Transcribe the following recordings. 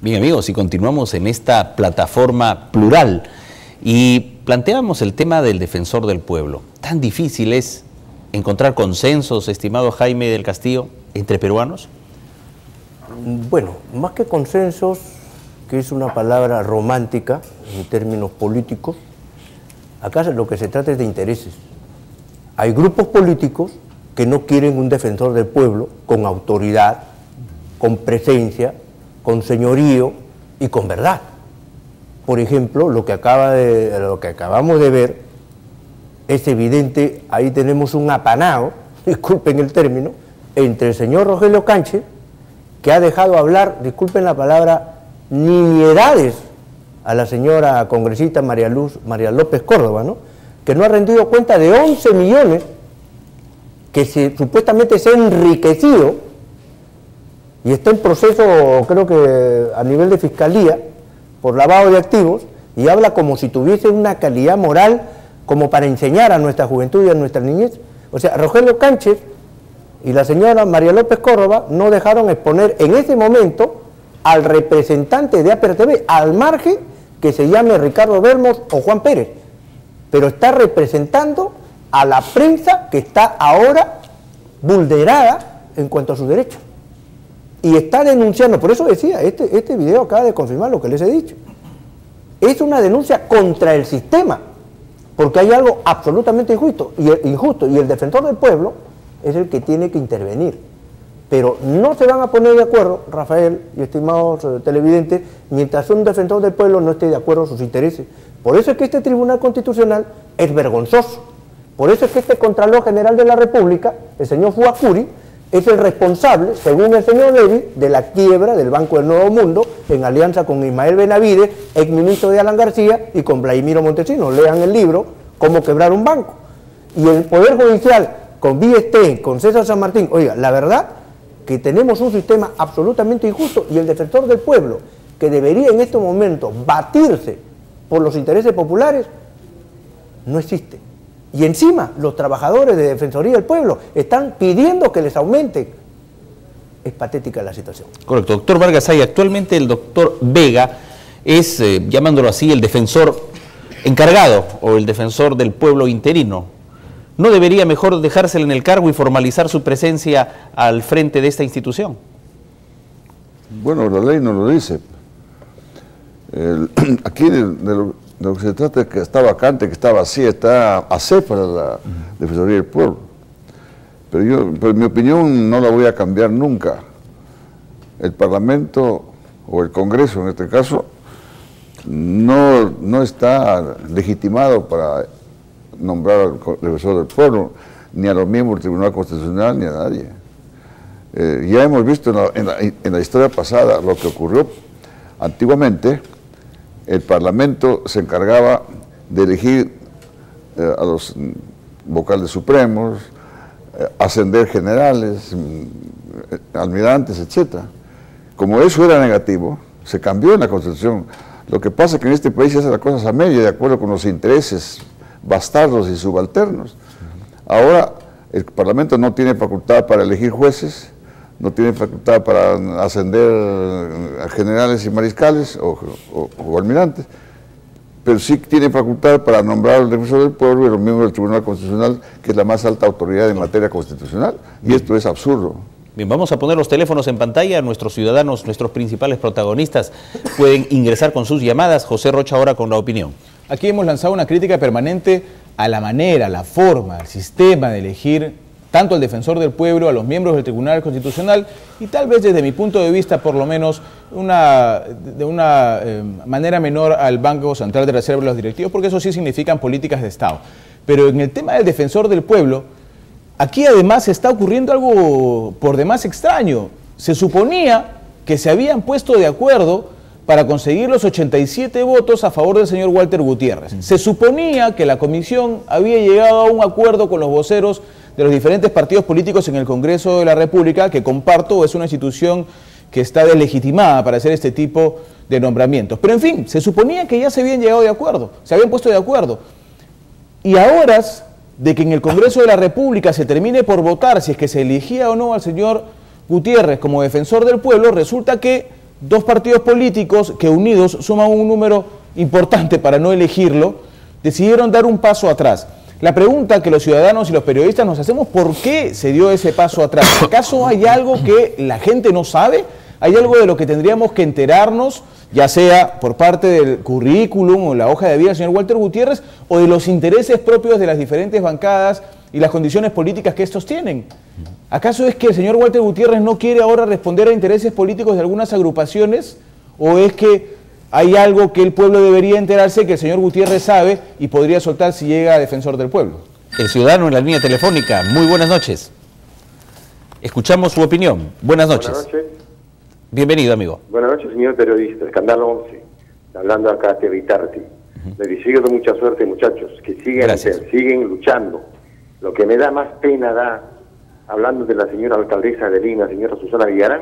Bien amigos, y continuamos en esta plataforma plural y planteamos el tema del defensor del pueblo. ¿Tan difícil es encontrar consensos, estimado Jaime del Castillo, entre peruanos? Bueno, más que consensos, que es una palabra romántica en términos políticos, acá lo que se trata es de intereses. Hay grupos políticos que no quieren un defensor del pueblo con autoridad, con presencia, con señorío y con verdad. Por ejemplo, lo que acabamos de ver es evidente. Ahí tenemos un apanado, disculpen el término, entre el señor Rogelio Canche, que ha dejado hablar, disculpen la palabra, nimiedades a la señora congresista María López Córdoba, ¿no?, que no ha rendido cuenta de 11 millones que supuestamente se ha enriquecido y está en proceso, creo que a nivel de fiscalía, por lavado de activos, y habla como si tuviese una calidad moral como para enseñar a nuestra juventud y a nuestra niñez. O sea, Rogelio Canche y la señora María López Córdoba no dejaron exponer en ese momento al representante de APRTV, al margen que se llame Ricardo Bermos o Juan Pérez, pero está representando a la prensa que está ahora vulnerada en cuanto a sus derechos. Y está denunciando, por eso decía, este video acaba de confirmar lo que les he dicho. Es una denuncia contra el sistema, porque hay algo absolutamente injusto, y el defensor del pueblo es el que tiene que intervenir. Pero no se van a poner de acuerdo, Rafael y estimados televidentes, mientras un defensor del pueblo no esté de acuerdo a sus intereses. Por eso es que este Tribunal Constitucional es vergonzoso. Por eso es que este Contralor General de la República, el señor Fuacuri, es el responsable, según el señor Levy, de la quiebra del Banco del Nuevo Mundo, en alianza con Ismael Benavides, exministro de Alan García, y con Vladimiro Montesinos. Lean el libro, Cómo quebrar un banco. Y el Poder Judicial, con Villestein, con César San Martín, oiga, la verdad que tenemos un sistema absolutamente injusto, y el defensor del pueblo, que debería en estos momentos batirse por los intereses populares, no existe. Y encima los trabajadores de Defensoría del Pueblo están pidiendo que les aumente. Es patética la situación. Correcto. Doctor Vargas Ay, actualmente el doctor Vega es, llamándolo así, el defensor encargado o el defensor del pueblo interino. ¿No debería mejor dejárselo en el cargo y formalizar su presencia al frente de esta institución? Bueno, la ley no lo dice. Aquí de lo que se trata es que está vacante, que está vacía, está a hacer para la Defensoría del Pueblo. Pero mi opinión no la voy a cambiar nunca. El Parlamento, o el Congreso en este caso, no está legitimado para nombrar al Defensor del Pueblo, ni a los miembros del Tribunal Constitucional, ni a nadie. Ya hemos visto en la historia pasada lo que ocurrió. Antiguamente, el Parlamento se encargaba de elegir a los vocales supremos, ascender generales, almirantes, etc. Como eso era negativo, se cambió en la Constitución. Lo que pasa es que en este país se hacen las cosas a media, de acuerdo con los intereses bastardos y subalternos. Ahora el Parlamento no tiene facultad para elegir jueces, no tiene facultad para ascender a generales y mariscales o almirantes, pero sí tiene facultad para nombrar al defensor del pueblo y los miembros del Tribunal Constitucional, que es la más alta autoridad en materia constitucional, y esto es absurdo. Bien, vamos a poner los teléfonos en pantalla. Nuestros ciudadanos, nuestros principales protagonistas, pueden ingresar con sus llamadas. José Rocha ahora con la opinión. Aquí hemos lanzado una crítica permanente a la manera, la forma, al sistema de elegir tanto al defensor del pueblo, a los miembros del Tribunal Constitucional, y tal vez desde mi punto de vista, por lo menos, de una manera menor al Banco Central de Reserva y los directivos, porque eso sí significan políticas de Estado. Pero en el tema del defensor del pueblo, aquí además está ocurriendo algo por demás extraño. Se suponía que se habían puesto de acuerdo para conseguir los 87 votos a favor del señor Walter Gutiérrez. Se suponía que la comisión había llegado a un acuerdo con los voceros de los diferentes partidos políticos en el Congreso de la República, que comparto, es una institución que está deslegitimada para hacer este tipo de nombramientos. Pero en fin, se suponía que ya se habían llegado de acuerdo, se habían puesto de acuerdo. Y a horas de que en el Congreso de la República se termine por votar si es que se elegía o no al señor Gutiérrez como defensor del pueblo, resulta que dos partidos políticos que unidos suman un número importante para no elegirlo, decidieron dar un paso atrás. La pregunta que los ciudadanos y los periodistas nos hacemos, ¿por qué se dio ese paso atrás? ¿Acaso hay algo que la gente no sabe? ¿Hay algo de lo que tendríamos que enterarnos, ya sea por parte del currículum o la hoja de vida del señor Walter Gutiérrez, o de los intereses propios de las diferentes bancadas y las condiciones políticas que estos tienen? ¿Acaso es que el señor Walter Gutiérrez no quiere ahora responder a intereses políticos de algunas agrupaciones? ¿O es que hay algo que el pueblo debería enterarse que el señor Gutiérrez sabe y podría soltar si llega a defensor del pueblo? El ciudadano en la línea telefónica, muy buenas noches. Escuchamos su opinión. Buenas noches. Buenas noches. Bienvenido, amigo. Buenas noches, señor periodista. Escándalo 11. Hablando acá de Vitarte. Les deseo mucha suerte, muchachos. Que siguen luchando. Lo que me da más pena hablando de la señora alcaldesa de Lima, señora Susana Villarán,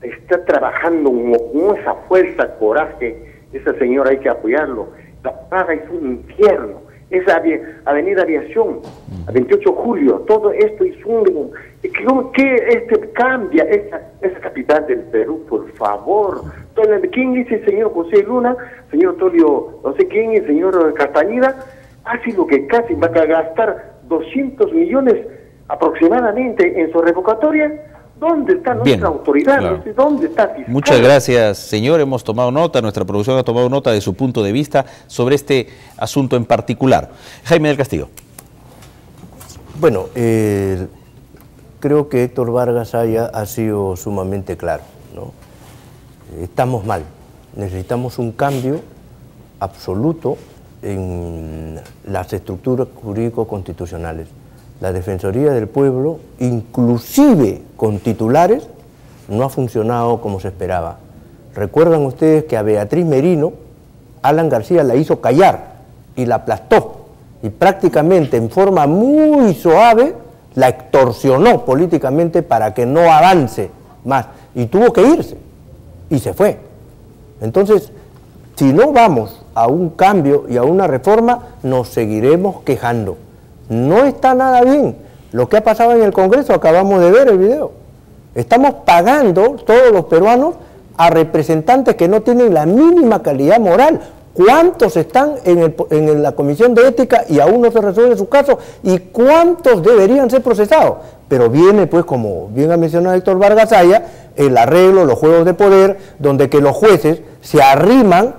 está trabajando con esa fuerza, coraje. Esa señora hay que apoyarlo. La paga es un infierno. Esa Avenida Aviación, a 28 de julio, todo esto es un... ¿Qué cambia esa capital del Perú, por favor? ¿Quién es el señor José Luna? Señor Tolio, no sé quién, el señor Castañeda, hace lo que casi va a gastar 200 millones aproximadamente en su revocatoria. ¿Dónde está nuestra autoridad? Claro. ¿Dónde está fiscal? Muchas gracias, señor. Hemos tomado nota, nuestra producción ha tomado nota de su punto de vista sobre este asunto en particular. Jaime del Castillo. Bueno, creo que Héctor Vargas Saya ha sido sumamente claro, ¿no? Estamos mal, necesitamos un cambio absoluto en las estructuras jurídico-constitucionales. La Defensoría del Pueblo, inclusive con titulares, no ha funcionado como se esperaba. Recuerdan ustedes que a Beatriz Merino, Alan García la hizo callar y la aplastó, y prácticamente en forma muy suave la extorsionó políticamente para que no avance más, y tuvo que irse, y se fue. Entonces, si no vamos a un cambio y a una reforma, nos seguiremos quejando. No está nada bien. Lo que ha pasado en el Congreso, acabamos de ver el video. Estamos pagando, todos los peruanos, a representantes que no tienen la mínima calidad moral. ¿Cuántos están en la Comisión de Ética y aún no se resuelve su caso? ¿Y cuántos deberían ser procesados? Pero viene, pues, como bien ha mencionado Héctor Vargas Saya, el arreglo, los juegos de poder, donde que los jueces se arriman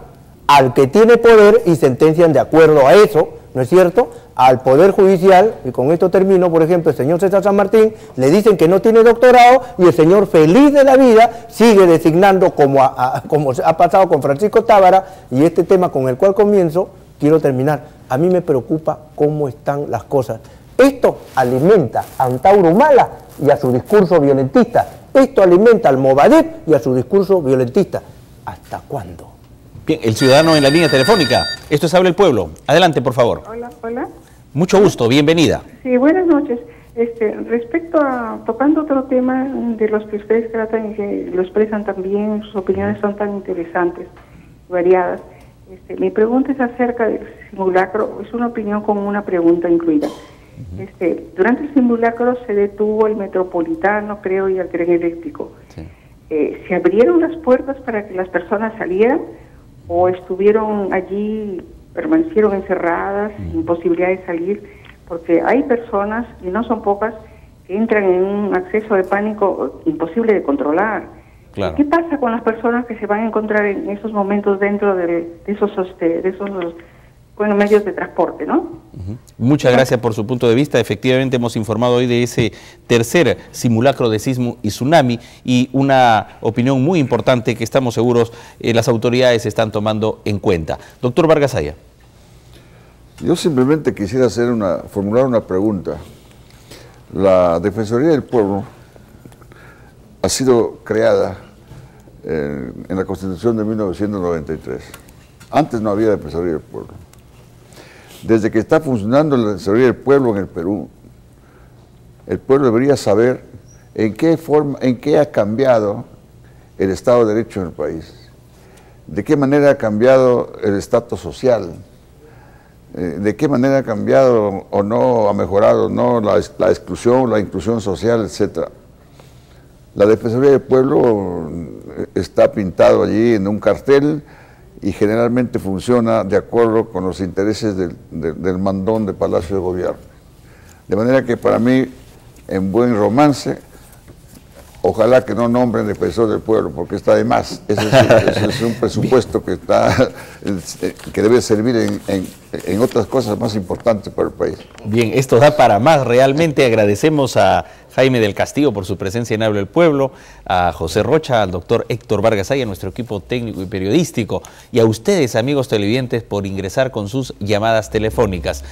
al que tiene poder y sentencian de acuerdo a eso, ¿no es cierto?, al Poder Judicial, y con esto termino. Por ejemplo, el señor César San Martín le dicen que no tiene doctorado y el señor feliz de la vida sigue designando como ha pasado con Francisco Tábara, y este tema con el cual comienzo, quiero terminar. A mí me preocupa cómo están las cosas. Esto alimenta a Antauro Humala y a su discurso violentista. Esto alimenta al Movadef y a su discurso violentista. ¿Hasta cuándo? Bien, el ciudadano en la línea telefónica. Esto es Habla el Pueblo. Adelante, por favor. Hola, hola. Mucho gusto, bienvenida. Sí, buenas noches. Respecto a, tocando otro tema de los que ustedes tratan y que lo expresan también, sus opiniones son tan interesantes, variadas. Mi pregunta es acerca del simulacro, es una opinión con una pregunta incluida. Durante el simulacro se detuvo el Metropolitano, creo, y el tren eléctrico. Sí. ¿Se abrieron las puertas para que las personas salieran o estuvieron allí, permanecieron encerradas, sin posibilidad de salir? Porque hay personas, y no son pocas, que entran en un acceso de pánico imposible de controlar. Claro. ¿Qué pasa con las personas que se van a encontrar en esos momentos dentro de esos bueno, medios de transporte, ¿no? Muchas gracias por su punto de vista. Efectivamente hemos informado hoy de ese tercer simulacro de sismo y tsunami, y una opinión muy importante que estamos seguros las autoridades están tomando en cuenta. Doctor Vargas Saya. Yo simplemente quisiera formular una pregunta. La Defensoría del Pueblo ha sido creada en la Constitución de 1993. Antes no había Defensoría del Pueblo. Desde que está funcionando la Defensoría del Pueblo en el Perú, el pueblo debería saber en qué ha cambiado el Estado de Derecho en el país, de qué manera ha cambiado el estatus social, de qué manera ha cambiado o no, ha mejorado no la exclusión, la inclusión social, etc. La Defensoría del Pueblo está pintado allí en un cartel y generalmente funciona de acuerdo con los intereses del mandón de Palacio de Gobierno. De manera que para mí, en buen romance, ojalá que no nombren defensor del pueblo, porque está de más. Ese es un presupuesto que debe servir en otras cosas más importantes para el país. Bien, esto da para más. Realmente agradecemos a Jaime del Castillo por su presencia en Habla del Pueblo, a José Rocha, al doctor Héctor Vargas Aya, a nuestro equipo técnico y periodístico, y a ustedes, amigos televidentes, por ingresar con sus llamadas telefónicas.